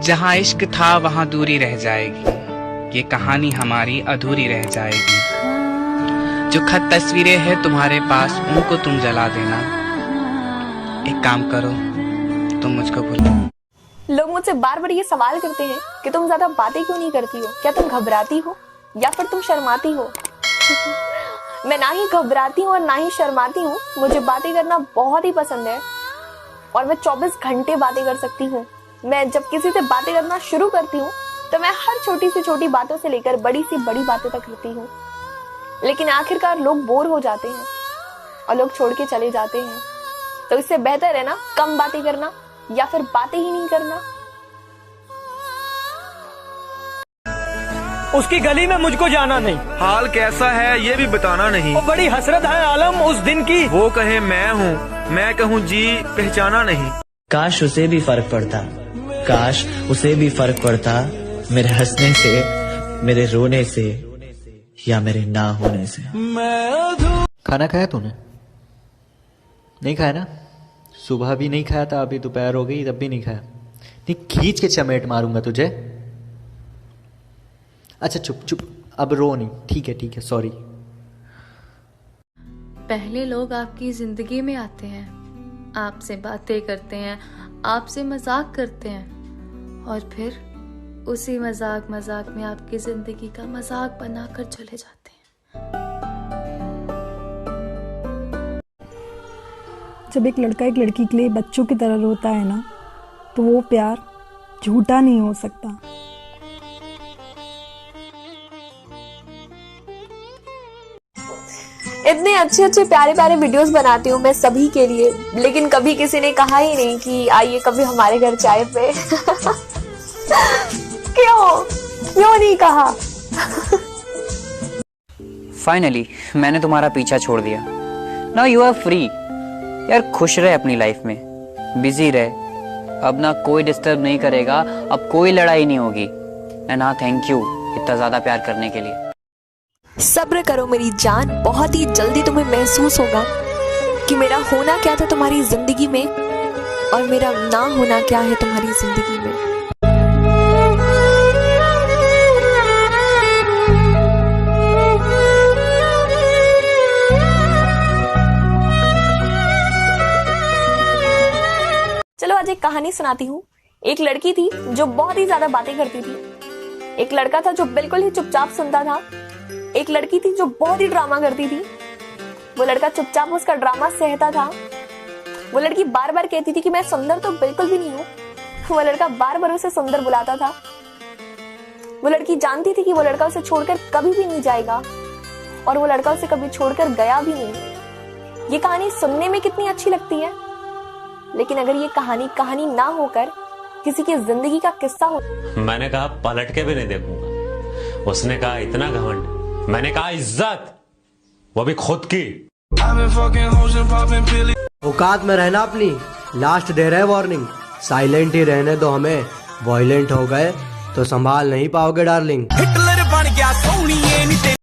जहाँ इश्क था वहाँ दूरी रह जाएगी, ये कहानी हमारी अधूरी रह जाएगी। जो खत तस्वीरें हैं तुम्हारे पास, उनको तुम जला देना। एक काम करो, तुम मुझको भूलो। लोग मुझसे बार बार ये सवाल करते हैं कि तुम ज्यादा बातें क्यों नहीं करती हो, क्या तुम घबराती हो या फिर तुम शर्माती हो? मैं ना ही घबराती हूँ और ना ही शर्माती हूँ। मुझे बातें करना बहुत ही पसंद है और मैं 24 घंटे बातें कर सकती हूँ। मैं जब किसी से बातें करना शुरू करती हूँ तो मैं हर छोटी से छोटी बातों से लेकर बड़ी से बड़ी बातों तक करती हूँ, लेकिन आखिरकार लोग बोर हो जाते हैं और लोग छोड़ के चले जाते हैं। तो इससे बेहतर है ना कम बातें करना या फिर बातें ही नहीं करना। उसकी गली में मुझको जाना नहीं, हाल कैसा है ये भी बताना नहीं। वो बड़ी हसरत है आलम उस दिन की, वो कहे मैं हूँ, मैं कहूँ जी, पहचाना नहीं। काश उसे भी फर्क पड़ता, काश उसे भी फर्क पड़ता, मेरे हंसने से, मेरे रोने से या मेरे ना होने से। खाना खाया तूने? नहीं खाया ना? सुबह भी नहीं खाया था, अभी दोपहर हो गई तब भी नहीं खाया। नहीं, खींच के चमेट मारूंगा तुझे। अच्छा चुप चुप, अब रो नहीं। ठीक है सॉरी। पहले लोग आपकी जिंदगी में आते हैं, आपसे बातें करते हैं, आपसे मजाक करते हैं और फिर उसी मजाक में आपकी जिंदगी का मजाक बनाकर चले जाते हैं। जब एक लड़का एक लड़की के लिए बच्चों की तरह रोता है ना, तो वो प्यार झूठा नहीं हो सकता। इतने अच्छे अच्छे प्यारे प्यारे वीडियोस बनाती हूँ मैं सभी के लिए, लेकिन कभी किसी ने कहा ही नहीं कि आइए कभी हमारे घर चाय पे। क्यों नहीं कहा? फाइनली मैंने तुम्हारा पीछा छोड़ दिया। Now you are free. यार खुश रहे अपनी लाइफ में, बिजी रहे। अब ना कोई डिस्टर्ब नहीं करेगा, अब कोई लड़ाई नहीं होगी। एंड हाँ, थैंक यू इतना ज्यादा प्यार करने के लिए। सब्र करो मेरी जान, बहुत ही जल्दी तुम्हें महसूस होगा कि मेरा होना क्या था तुम्हारी जिंदगी में और मेरा ना होना क्या है तुम्हारी जिंदगी में। चलो आज एक कहानी सुनाती हूँ। एक लड़की थी जो बहुत ही ज्यादा बातें करती थी। एक लड़का था जो बिल्कुल ही चुपचाप सुनता था। एक लड़की थी जो बहुत ही ड्रामा करती थी। वो लड़का चुपचाप उसका ड्रामा सहता था। वो लड़की बार बार कहती थी कि मैं सुंदर तो बिल्कुल भी नहीं हूँ। वो लड़का बार बार उसे सुंदर बुलाता था। वो लड़की जानती थी कि वो लड़का उसे छोड़कर कभी भी नहीं जाएगा और वो लड़का उसे कभी छोड़कर गया भी नहीं। ये कहानी सुनने में कितनी अच्छी लगती है, लेकिन अगर ये कहानी ना होकर किसी की जिंदगी का किस्सा हो। मैंने कहा पलट के भी नहीं देखूंगा। उसने कहा इतना घमंड। मैंने कहा इज्जत, वो भी खुद की। औकात में रहना अपनी। लास्ट दे रहे वार्निंग, साइलेंट ही रहने दो हमें। वायलेंट हो गए तो संभाल नहीं पाओगे डार्लिंग।